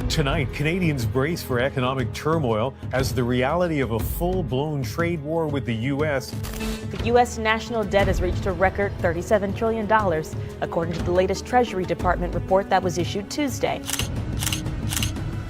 Tonight, Canadians brace for economic turmoil as the reality of a full-blown trade war with the U.S. The U.S. national debt has reached a record $37 trillion, according to the latest Treasury Department report that was issued Tuesday.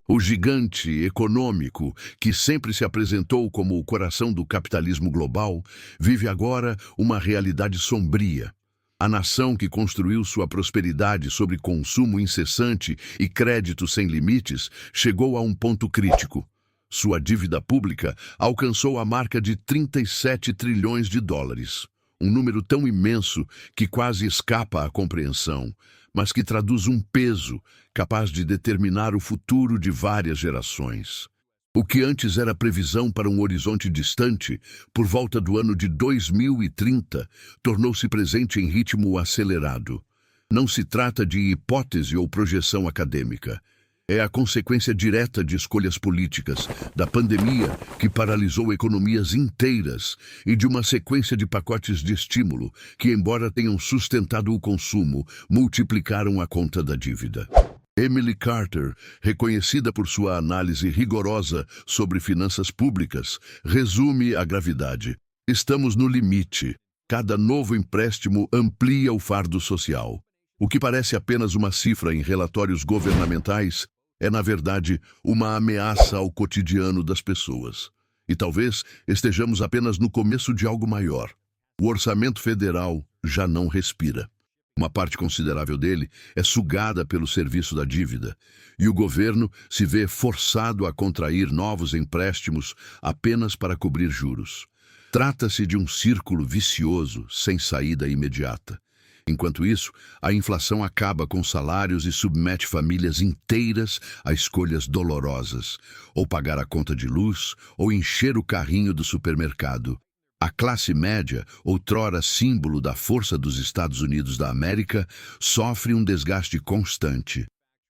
O gigante econômico, que sempre se apresentou como o coração do capitalismo global, vive agora uma realidade sombria. A nação que construiu sua prosperidade sobre consumo incessante e crédito sem limites chegou a um ponto crítico. Sua dívida pública alcançou a marca de 37 trilhões de dólares, um número tão imenso que quase escapa à compreensão, mas que traduz um peso capaz de determinar o futuro de várias gerações. O que antes era previsão para um horizonte distante, por volta do ano de 2030, tornou-se presente em ritmo acelerado. Não se trata de hipótese ou projeção acadêmica. É a consequência direta de escolhas políticas, da pandemia que paralisou economias inteiras e de uma sequência de pacotes de estímulo que, embora tenham sustentado o consumo, multiplicaram a conta da dívida. Emily Carter, reconhecida por sua análise rigorosa sobre finanças públicas, resume a gravidade. Estamos no limite. Cada novo empréstimo amplia o fardo social. O que parece apenas uma cifra em relatórios governamentais é, na verdade, uma ameaça ao cotidiano das pessoas. E talvez estejamos apenas no começo de algo maior. O orçamento federal já não respira. Uma parte considerável dele é sugada pelo serviço da dívida, e o governo se vê forçado a contrair novos empréstimos apenas para cobrir juros. Trata-se de um círculo vicioso sem saída imediata. Enquanto isso, a inflação acaba com salários e submete famílias inteiras a escolhas dolorosas, ou pagar a conta de luz, ou encher o carrinho do supermercado. A classe média, outrora símbolo da força dos Estados Unidos da América, sofre um desgaste constante.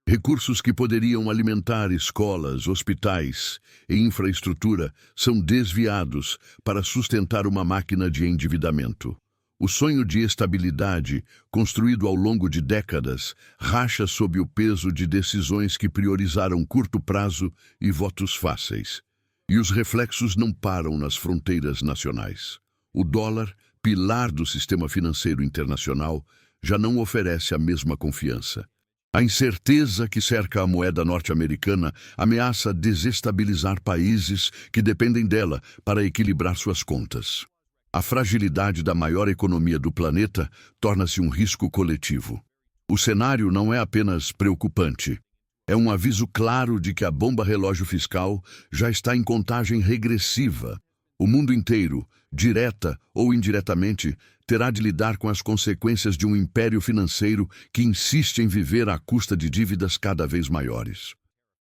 Recursos que poderiam alimentar escolas, hospitais e infraestrutura são desviados para sustentar uma máquina de endividamento. O sonho de estabilidade, construído ao longo de décadas, racha sob o peso de decisões que priorizaram curto prazo e votos fáceis. E os reflexos não param nas fronteiras nacionais. O dólar, pilar do sistema financeiro internacional, já não oferece a mesma confiança. A incerteza que cerca a moeda norte-americana ameaça desestabilizar países que dependem dela para equilibrar suas contas. A fragilidade da maior economia do planeta torna-se um risco coletivo. O cenário não é apenas preocupante. É um aviso claro de que a bomba-relógio fiscal já está em contagem regressiva. O mundo inteiro, direta ou indiretamente, terá de lidar com as consequências de um império financeiro que insiste em viver à custa de dívidas cada vez maiores.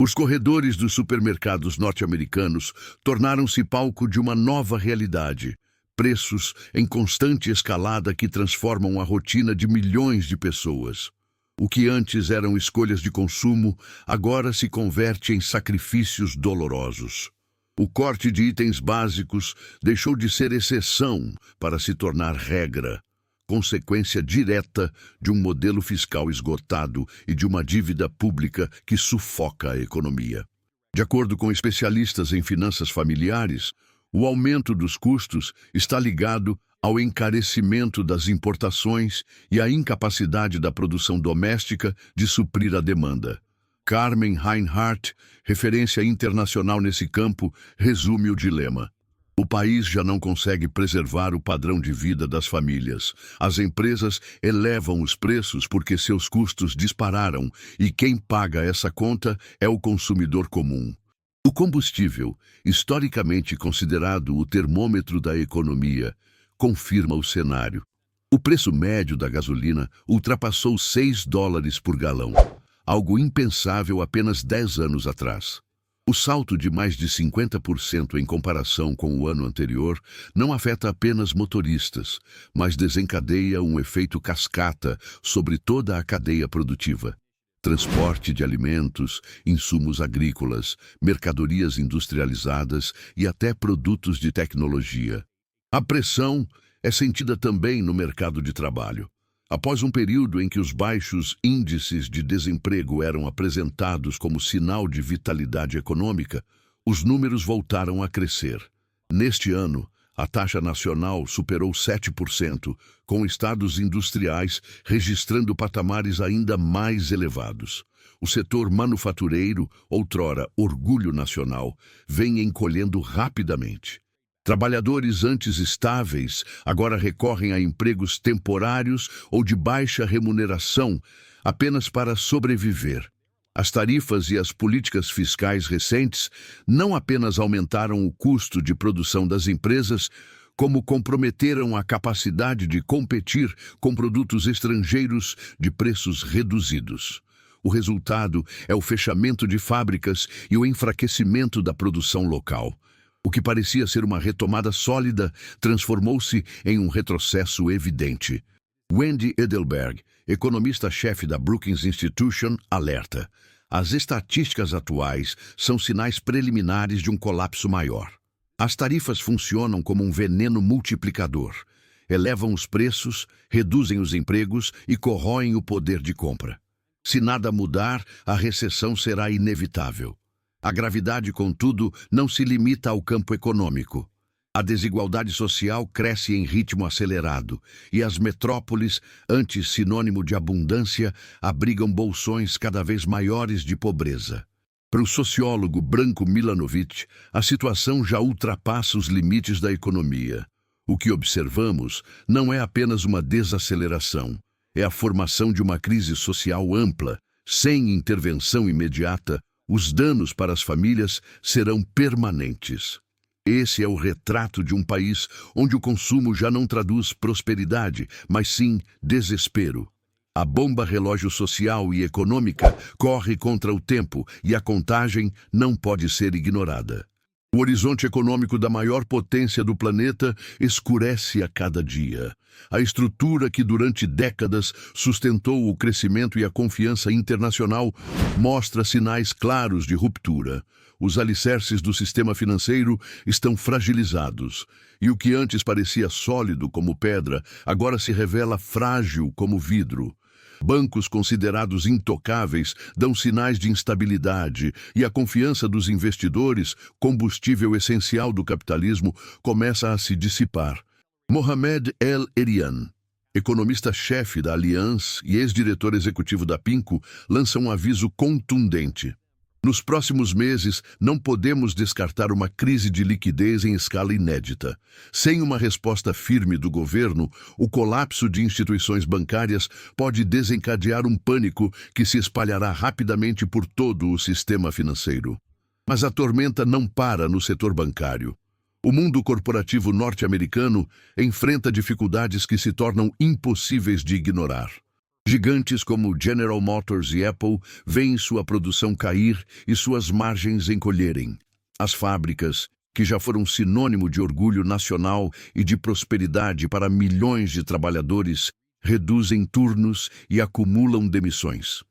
Os corredores dos supermercados norte-americanos tornaram-se palco de uma nova realidade. Preços em constante escalada que transformam a rotina de milhões de pessoas. O que antes eram escolhas de consumo, agora se converte em sacrifícios dolorosos. O corte de itens básicos deixou de ser exceção para se tornar regra, consequência direta de um modelo fiscal esgotado e de uma dívida pública que sufoca a economia. De acordo com especialistas em finanças familiares, o aumento dos custos está ligado ao encarecimento das importações e à incapacidade da produção doméstica de suprir a demanda. Carmen Reinhardt, referência internacional nesse campo, resume o dilema. O país já não consegue preservar o padrão de vida das famílias. As empresas elevam os preços porque seus custos dispararam e quem paga essa conta é o consumidor comum. O combustível, historicamente considerado o termômetro da economia, confirma o cenário. O preço médio da gasolina ultrapassou $6 por galão, algo impensável apenas 10 anos atrás. O salto de mais de 50% em comparação com o ano anterior não afeta apenas motoristas, mas desencadeia um efeito cascata sobre toda a cadeia produtiva. Transporte de alimentos, insumos agrícolas, mercadorias industrializadas e até produtos de tecnologia. A pressão é sentida também no mercado de trabalho. Após um período em que os baixos índices de desemprego eram apresentados como sinal de vitalidade econômica, os números voltaram a crescer. Neste ano, a taxa nacional superou 7%, com estados industriais registrando patamares ainda mais elevados. O setor manufatureiro, outrora orgulho nacional, vem encolhendo rapidamente. Trabalhadores antes estáveis agora recorrem a empregos temporários ou de baixa remuneração apenas para sobreviver. As tarifas e as políticas fiscais recentes não apenas aumentaram o custo de produção das empresas, como comprometeram a capacidade de competir com produtos estrangeiros de preços reduzidos. O resultado é o fechamento de fábricas e o enfraquecimento da produção local. O que parecia ser uma retomada sólida transformou-se em um retrocesso evidente. Wendy Edelberg, economista-chefe da Brookings Institution, alerta: as estatísticas atuais são sinais preliminares de um colapso maior. As tarifas funcionam como um veneno multiplicador. Elevam os preços, reduzem os empregos e corroem o poder de compra. Se nada mudar, a recessão será inevitável. A gravidade, contudo, não se limita ao campo econômico. A desigualdade social cresce em ritmo acelerado, e as metrópoles, antes sinônimo de abundância, abrigam bolsões cada vez maiores de pobreza. Para o sociólogo Branko Milanovic, a situação já ultrapassa os limites da economia. O que observamos não é apenas uma desaceleração, é a formação de uma crise social ampla. Sem intervenção imediata, os danos para as famílias serão permanentes. Esse é o retrato de um país onde o consumo já não traduz prosperidade, mas sim desespero. A bomba relógio social e econômica corre contra o tempo e a contagem não pode ser ignorada. O horizonte econômico da maior potência do planeta escurece a cada dia. A estrutura que durante décadas sustentou o crescimento e a confiança internacional mostra sinais claros de ruptura. Os alicerces do sistema financeiro estão fragilizados, e o que antes parecia sólido como pedra, agora se revela frágil como vidro. Bancos considerados intocáveis dão sinais de instabilidade e a confiança dos investidores, combustível essencial do capitalismo, começa a se dissipar. Mohamed El-Erian, economista-chefe da Allianz e ex-diretor executivo da PIMCO, lança um aviso contundente. Nos próximos meses, não podemos descartar uma crise de liquidez em escala inédita. Sem uma resposta firme do governo, o colapso de instituições bancárias pode desencadear um pânico que se espalhará rapidamente por todo o sistema financeiro. Mas a tormenta não para no setor bancário. O mundo corporativo norte-americano enfrenta dificuldades que se tornam impossíveis de ignorar. Gigantes como General Motors e Apple veem sua produção cair e suas margens encolherem. As fábricas, que já foram sinônimo de orgulho nacional e de prosperidade para milhões de trabalhadores, reduzem turnos e acumulam demissões.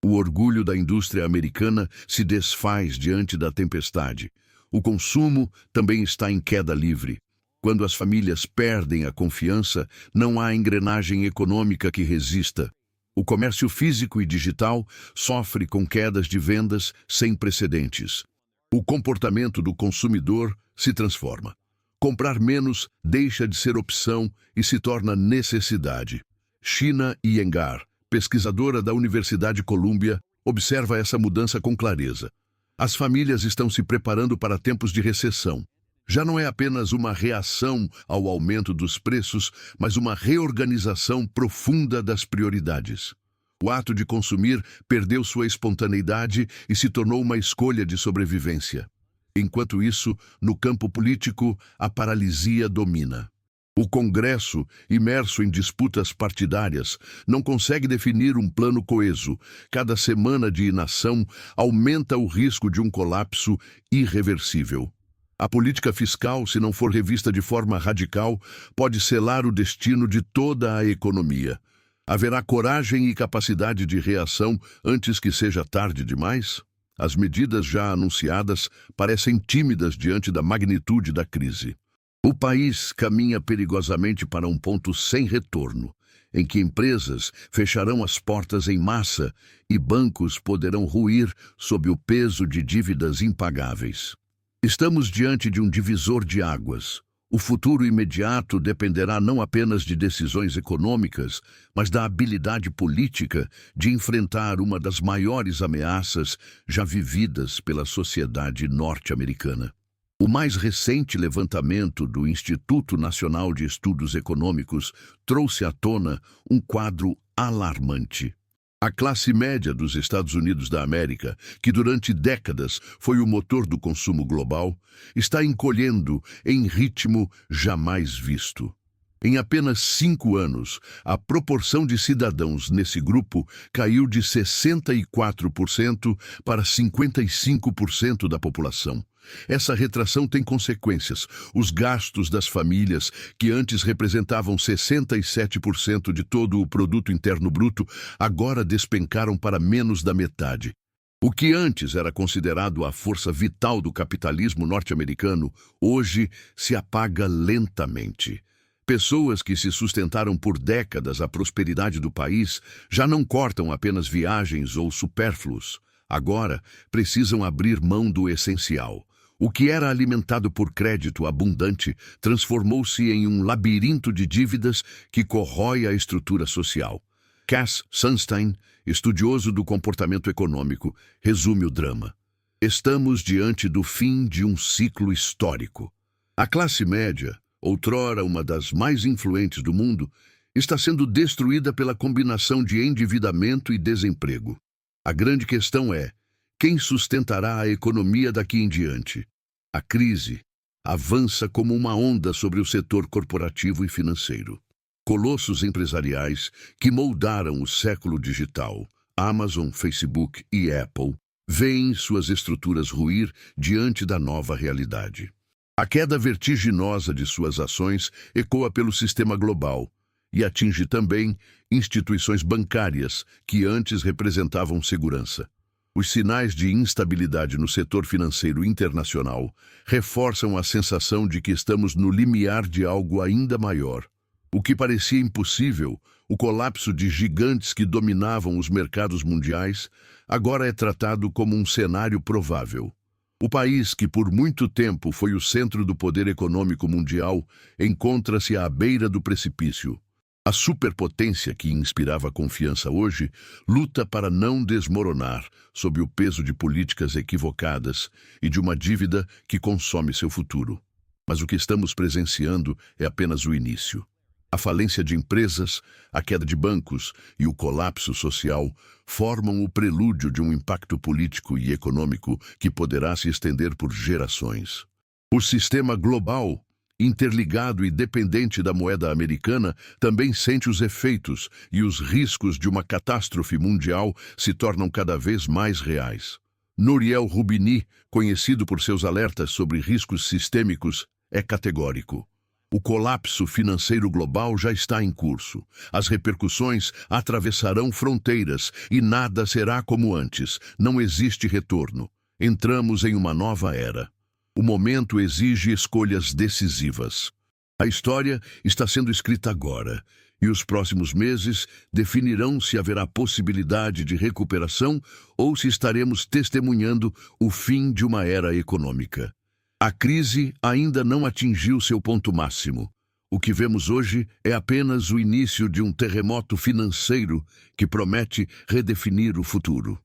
O orgulho da indústria americana se desfaz diante da tempestade. O consumo também está em queda livre. Quando as famílias perdem a confiança, não há engrenagem econômica que resista. O comércio físico e digital sofre com quedas de vendas sem precedentes. O comportamento do consumidor se transforma. Comprar menos deixa de ser opção e se torna necessidade. China Iyengar, pesquisadora da Universidade Columbia, observa essa mudança com clareza. As famílias estão se preparando para tempos de recessão. Já não é apenas uma reação ao aumento dos preços, mas uma reorganização profunda das prioridades. O ato de consumir perdeu sua espontaneidade e se tornou uma escolha de sobrevivência. Enquanto isso, no campo político, a paralisia domina. O Congresso, imerso em disputas partidárias, não consegue definir um plano coeso. Cada semana de inação aumenta o risco de um colapso irreversível. A política fiscal, se não for revista de forma radical, pode selar o destino de toda a economia. Haverá coragem e capacidade de reação antes que seja tarde demais? As medidas já anunciadas parecem tímidas diante da magnitude da crise. O país caminha perigosamente para um ponto sem retorno. em que empresas fecharão as portas em massa e bancos poderão ruir sob o peso de dívidas impagáveis. Estamos diante de um divisor de águas. O futuro imediato dependerá não apenas de decisões econômicas, mas da habilidade política de enfrentar uma das maiores ameaças já vividas pela sociedade norte-americana. O mais recente levantamento do Instituto Nacional de Estudos Econômicos trouxe à tona um quadro alarmante. A classe média dos Estados Unidos da América, que durante décadas foi o motor do consumo global, está encolhendo em ritmo jamais visto. Em apenas 5 anos, a proporção de cidadãos nesse grupo caiu de 64% para 55% da população. Essa retração tem consequências. Os gastos das famílias, que antes representavam 67% de todo o produto interno bruto, agora despencaram para menos da metade. O que antes era considerado a força vital do capitalismo norte-americano, hoje se apaga lentamente. Pessoas que se sustentaram por décadas a prosperidade do país já não cortam apenas viagens ou supérfluos. Agora precisam abrir mão do essencial. O que era alimentado por crédito abundante transformou-se em um labirinto de dívidas que corrói a estrutura social. Cass Sunstein, estudioso do comportamento econômico, resume o drama. Estamos diante do fim de um ciclo histórico. A classe média, outrora uma das mais influentes do mundo, está sendo destruída pela combinação de endividamento e desemprego. A grande questão é: quem sustentará a economia daqui em diante? A crise avança como uma onda sobre o setor corporativo e financeiro. Colossos empresariais que moldaram o século digital, Amazon, Facebook e Apple, veem suas estruturas ruir diante da nova realidade. A queda vertiginosa de suas ações ecoa pelo sistema global e atinge também instituições bancárias que antes representavam segurança. Os sinais de instabilidade no setor financeiro internacional reforçam a sensação de que estamos no limiar de algo ainda maior. O que parecia impossível, o colapso de gigantes que dominavam os mercados mundiais, agora é tratado como um cenário provável. O país que por muito tempo foi o centro do poder econômico mundial encontra-se à beira do precipício. A superpotência que inspirava confiança hoje luta para não desmoronar sob o peso de políticas equivocadas e de uma dívida que consome seu futuro. Mas o que estamos presenciando é apenas o início. A falência de empresas, a queda de bancos e o colapso social formam o prelúdio de um impacto político e econômico que poderá se estender por gerações. O sistema global, interligado e dependente da moeda americana, também sente os efeitos e os riscos de uma catástrofe mundial se tornam cada vez mais reais. Nouriel Roubini, conhecido por seus alertas sobre riscos sistêmicos, é categórico. O colapso financeiro global já está em curso. As repercussões atravessarão fronteiras e nada será como antes. Não existe retorno. Entramos em uma nova era. O momento exige escolhas decisivas. A história está sendo escrita agora, e os próximos meses definirão se haverá possibilidade de recuperação ou se estaremos testemunhando o fim de uma era econômica. A crise ainda não atingiu seu ponto máximo. O que vemos hoje é apenas o início de um terremoto financeiro que promete redefinir o futuro.